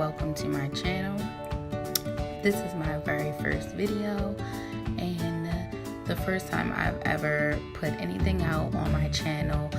welcome to my channel. This is my very first video and the first time I've ever put anything out on my channel.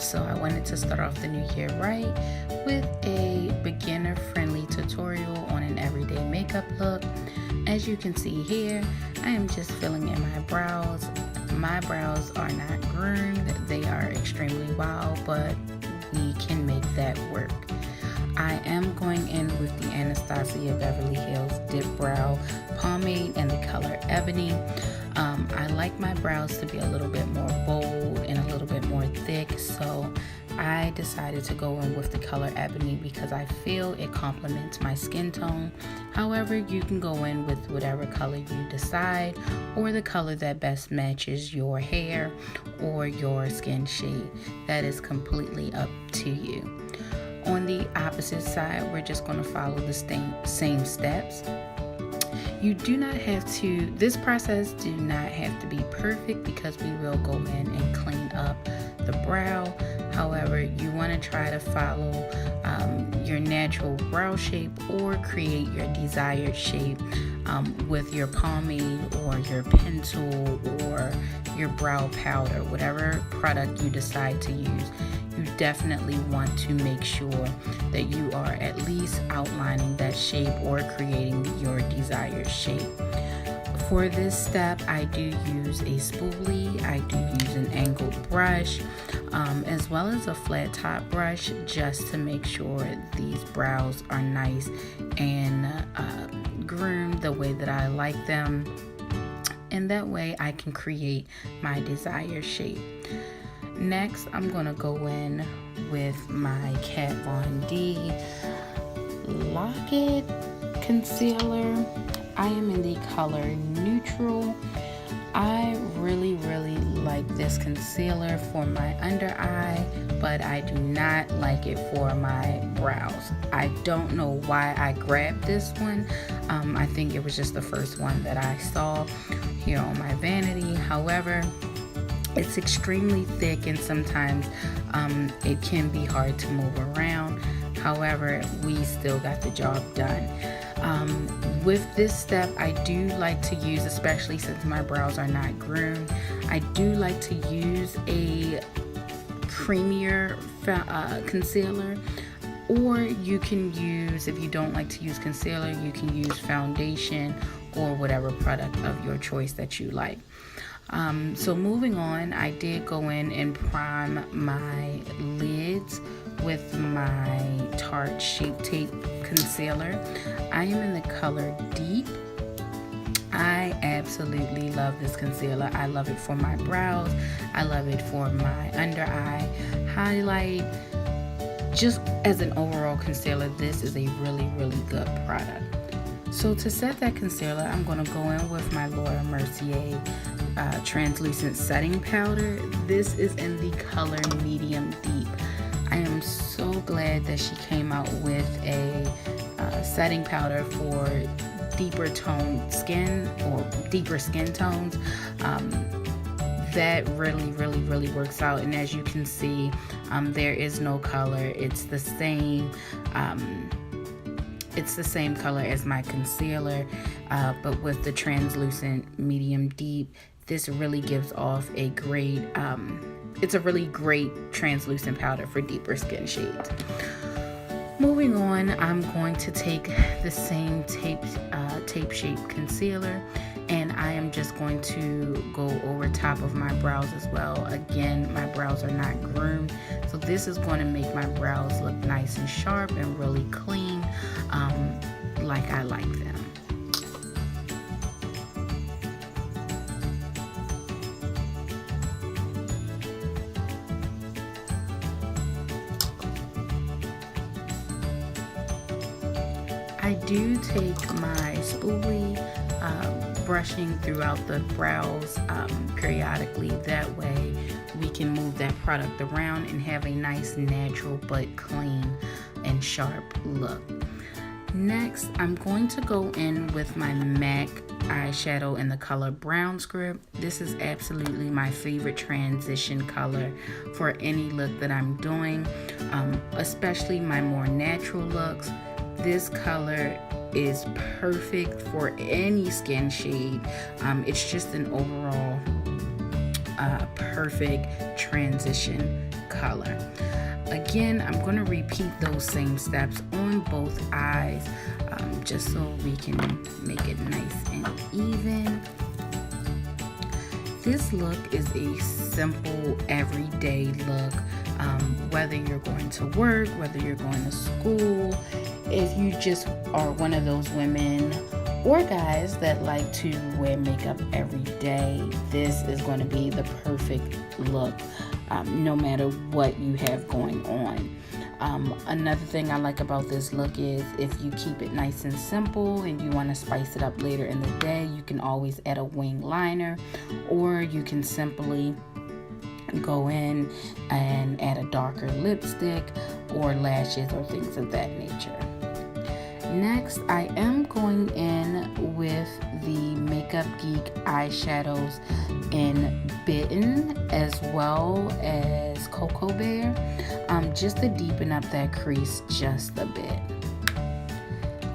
So I wanted to start off the new year right with a beginner friendly tutorial on an everyday makeup look. As you can see here, I am just filling in my brows. My brows are not groomed, they are extremely wild, but we can make that work. I am going in with the Anastasia Beverly Hills Dip Brow Pomade in the color Ebony. I like my brows to be a little bit more bold and a little bit more thick, so I decided to go in with the color Ebony because I feel it complements my skin tone. However, you can go in with whatever color you decide, or the color that best matches your hair or your skin shade. That is completely up to you. On the opposite side, we're just going to follow the same steps. You do not have to, this process do not have to be perfect because we will go in and clean up the brow. However, you want to try to follow your natural brow shape or create your desired shape with your pomade or your pencil or your brow powder, whatever product you decide to use. You definitely want to make sure that you are at least outlining that shape or creating your desired shape. For this step, I do use a spoolie, I do use an angled brush, as well as a flat top brush, just to make sure these brows are nice and groomed the way that I like them. And that way I can create my desired shape. Next, I'm going to go in with my Kat Von D Lock-It Concealer. I am in the color Neutral. I really like this concealer for my under eye, but I do not like it for my brows. I don't know why I grabbed this one. I think it was just the first one that I saw here on my vanity. However, it's extremely thick and sometimes it can be hard to move around. However, we still got the job done. With this step, I do like to use, especially since my brows are not groomed, I do like to use a creamier concealer. Or you can use, if you don't like to use concealer, you can use foundation or whatever product of your choice that you like. So moving on, I did go in and prime my lids with my Tarte Shape Tape Concealer. I am in the color Deep. I absolutely love this concealer. I love it for my brows. I love it for my under eye highlight. Just as an overall concealer, this is a really good product. So to set that concealer, I'm going to go in with my Laura Mercier translucent setting powder. This is in the color Medium Deep. I am so glad that she came out with a setting powder for deeper toned skin or deeper skin tones. That really works out, and as you can see, there is no color. It's the same color as my concealer, but with the translucent Medium Deep. This really gives off a great, it's a really great translucent powder for deeper skin shades. Moving on, I'm going to take the same tape shape concealer, and I am just going to go over top of my brows as well. Again, my brows are not groomed, so this is going to make my brows look nice and sharp and really clean, like I like them. I do take my spoolie, brushing throughout the brows periodically. That way we can move that product around and have a nice natural but clean and sharp look. Next, I'm going to go in with my MAC eyeshadow in the color Brown Script. This is absolutely my favorite transition color for any look that I'm doing, especially my more natural looks. this color is perfect for any skin shade. It's just an overall perfect transition color. Again, I'm going to repeat those same steps on both eyes, just so we can make it nice and even. This look is a simple everyday look, whether you're going to work, whether you're going to school, if you just are one of those women or guys that like to wear makeup every day, this is going to be the perfect look, no matter what you have going on. Another thing I like about this look is if you keep it nice and simple and you want to spice it up later in the day, you can always add a wing liner, or you can simply go in and add a darker lipstick or lashes or things of that nature. Next, I am going in with the Makeup Geek eyeshadows in Bitten as well as Cocoa Bear, just to deepen up that crease just a bit.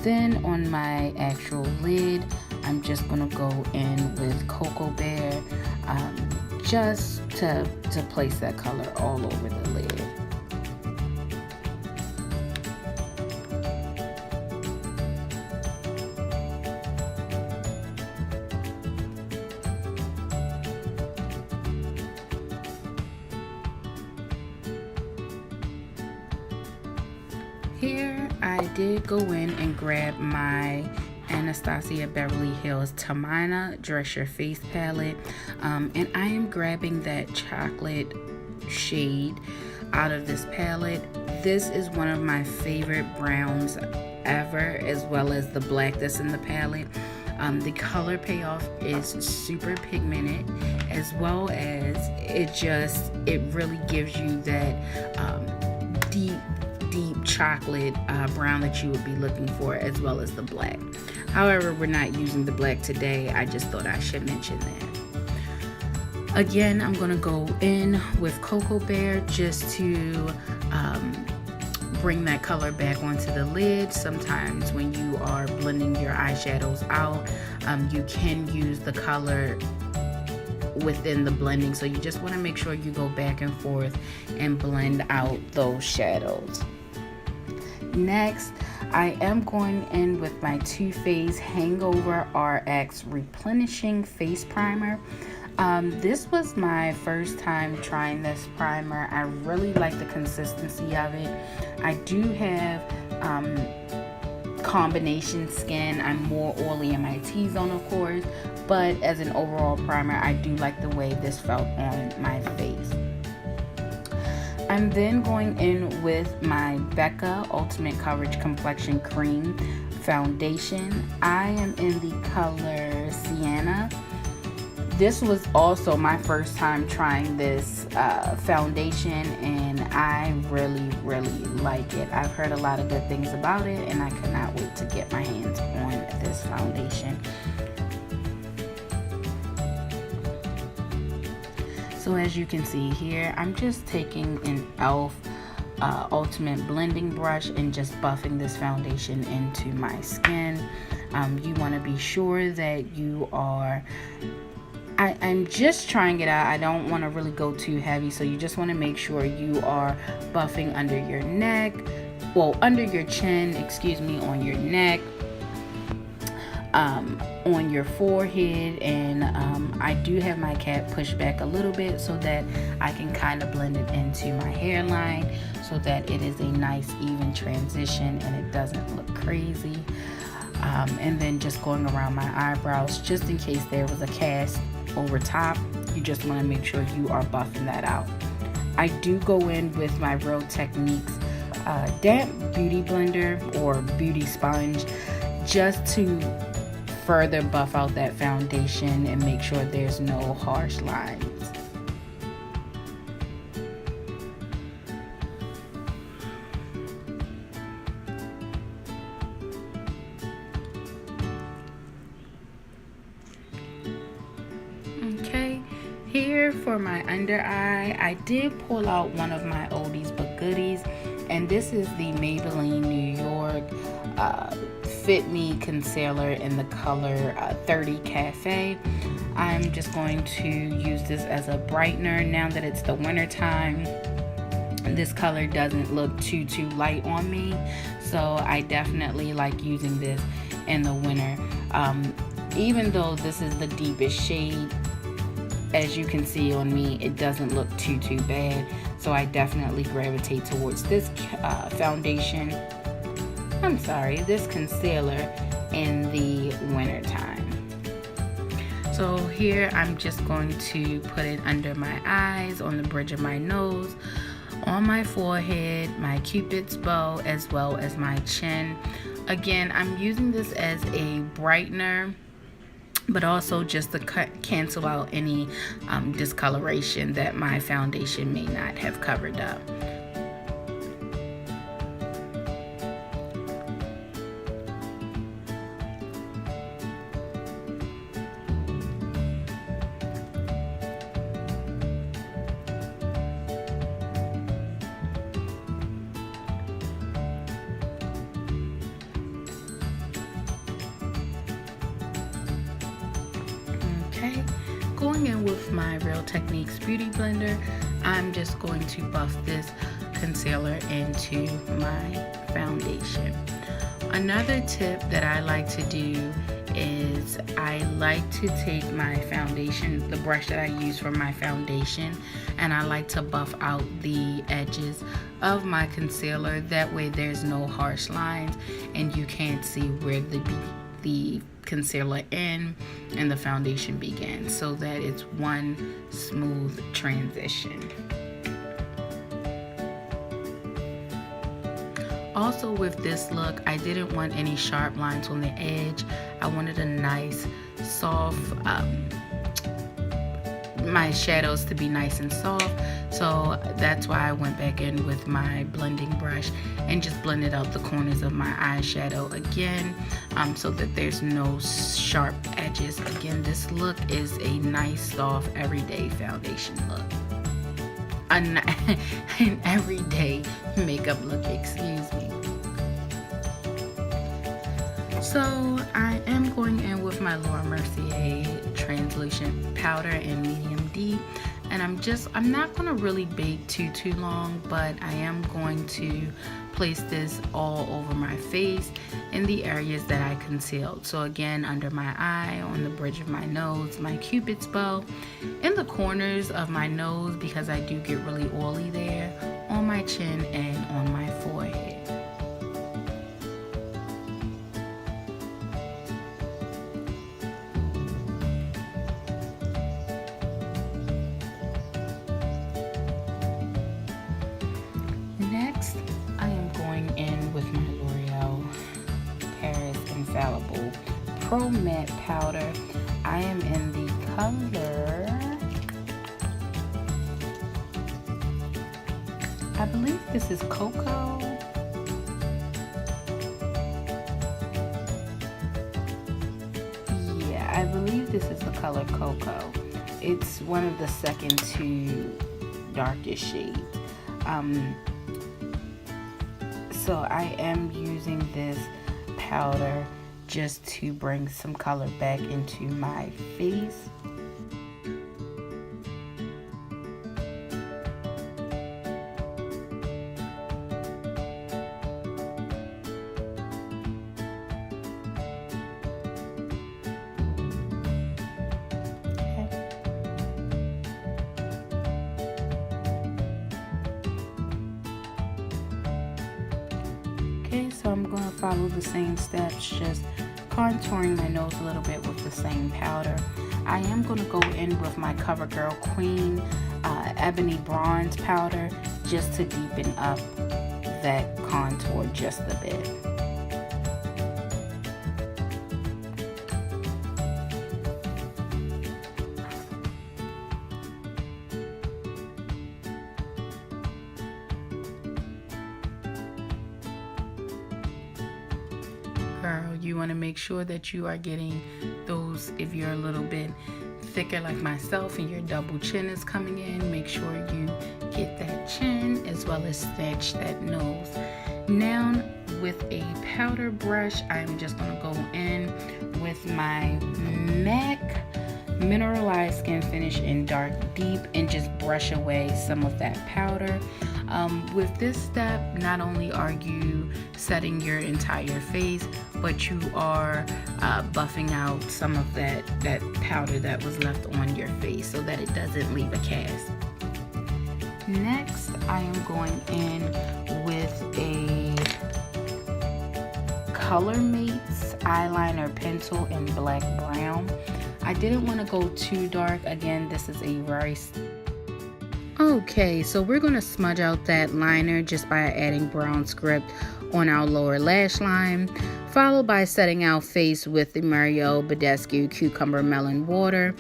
Then on my actual lid, I'm just going to go in with Cocoa Bear, just to place that color all over the lid. Here I did go in and grab my Anastasia Beverly Hills Tamina Dress Your Face palette, and I am grabbing that chocolate shade out of this palette. This is one of my favorite browns ever, as well as the black that's in the palette. The color payoff is super pigmented, as well as it really gives you that deep chocolate brown that you would be looking for, as well as the black. However, we're not using the black today. I just thought I should mention that. Again, I'm going to go in with Cocoa Bear just to bring that color back onto the lid. Sometimes when you are blending your eyeshadows out, you can use the color within the blending, so you just want to make sure you go back and forth and blend out those shadows. Next, I am going in with my Too Faced Hangover RX Replenishing Face Primer. This was my first time trying this primer. I really like the consistency of it. I do have combination skin. I'm more oily in my T-zone, of course, but as an overall primer, I do like the way this felt on my face. I'm then going in with my Becca Ultimate Coverage Complexion Cream Foundation. I am in the color Sienna. This was also my first time trying this foundation, and I really like it. I've heard a lot of good things about it, and I cannot wait to get my hands on this foundation. So as you can see here, I'm just taking an e.l.f. Ultimate Blending Brush and just buffing this foundation into my skin. You want to be sure that you are... I'm just trying it out. I don't want to really go too heavy, so you just want to make sure you are buffing under your neck, well, under your chin, on your neck, on your forehead, and I do have my cap pushed back a little bit so that I can kind of blend it into my hairline so that it is a nice even transition and it doesn't look crazy. And then just going around my eyebrows, just in case there was a cast over top, you just want to make sure you are buffing that out. I do go in with my Real Techniques damp beauty blender or beauty sponge just to further buff out that foundation and make sure there's no harsh lines. Here for my under eye, I did pull out one of my oldies but goodies, And this is the Maybelline New York Fit Me Concealer in the color 30 Cafe. I'm just going to use this as a brightener now that it's the winter time. This color doesn't look too light on me, so I definitely like using this in the winter. Even though this is the deepest shade, as you can see on me, it doesn't look too bad, so I definitely gravitate towards this this concealer in the winter time. So here I'm just going to put it under my eyes, on the bridge of my nose, on my forehead, my Cupid's bow, as well as my chin. Again, I'm using this as a brightener, but also just to cancel out any discoloration that my foundation may not have covered up. Going in with my Real Techniques Beauty Blender, I'm just going to buff this concealer into my foundation. Another tip that I like to do is I like to take my foundation, the brush that I use for my foundation, and I like to buff out the edges of my concealer. That way there's no harsh lines and you can't see where the concealer end and the foundation begins, so that it's one smooth transition. Also with this look, I didn't want any sharp lines on the edge. I wanted a nice soft, my shadows to be nice and soft, so that's why I went back in with my blending brush and just blended out the corners of my eyeshadow again, so that there's no sharp edges. Again, this look is a nice soft everyday foundation look, an everyday makeup look, excuse me. So I am going in with my Laura Mercier translucent powder in medium D, and I'm not going to really bake too long, but I am going to place this all over my face in the areas that I concealed. So again, under my eye, on the bridge of my nose, my Cupid's bow, in the corners of my nose because I do get really oily there, on my chin, and on my forehead. Next, I am going in with my L'Oreal Paris Infallible Pro Matte Powder. I am in the color, I believe this is Cocoa. Yeah, I believe this is the color Cocoa. It's one of the second two darkest shades. So I am using this powder just to bring some color back into my face. So I'm going to follow the same steps, just contouring my nose a little bit with the same powder. I am going to go in with my CoverGirl Queen Ebony Bronze powder just to deepen up that contour just a bit. Girl, you want to make sure that you are getting those, if you're a little bit thicker like myself and your double chin is coming in, make sure you get that chin as well as snatch that nose. Now with a powder brush, I'm just going to go in with my MAC Mineralized Skin Finish in Dark Deep and just brush away some of that powder. With this step, not only are you setting your entire face, but you are buffing out some of that powder that was left on your face so that it doesn't leave a cast. Next, I am going in with a Color Mates eyeliner pencil in black brown. I didn't want to go too dark. Again, this is a very... Okay, so we're going to smudge out that liner just by adding brown script on our lower lash line, followed by setting our face with the Mario Badescu Cucumber Melon Water.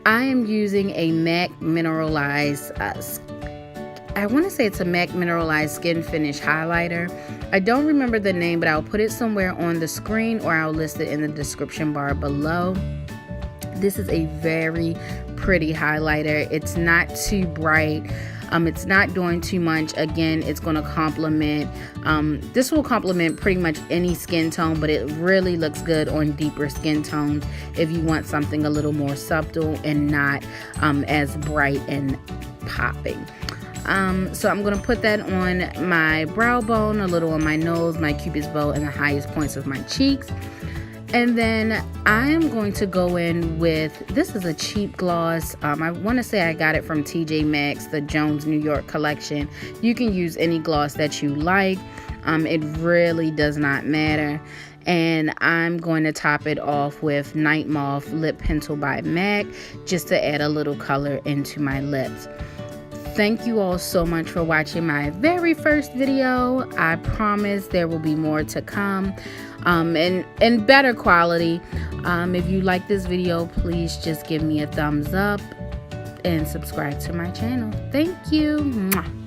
I am using a MAC Mineralized, I want to say it's a MAC Mineralized Skin Finish highlighter. I don't remember the name, but I'll put it somewhere on the screen or I'll list it in the description bar below. This is a very pretty highlighter. It's not too bright. It's not doing too much. Again, it's going to complement, this will complement pretty much any skin tone, but it really looks good on deeper skin tones if you want something a little more subtle and not as bright and popping. So I'm going to put that on my brow bone, a little on my nose, my cupid's bow, and the highest points of my cheeks. And then I am going to go in with, this is a cheap gloss. I want to say I got it from TJ Maxx, the Jones New York collection. You can use any gloss that you like. It really does not matter. And I'm going to top it off with Night Moth Lip Pencil by MAC just to add a little color into my lips. Thank you all so much for watching my very first video. I promise there will be more to come, and better quality. If you like this video, please just give me a thumbs up and subscribe to my channel. Thank you. Mwah.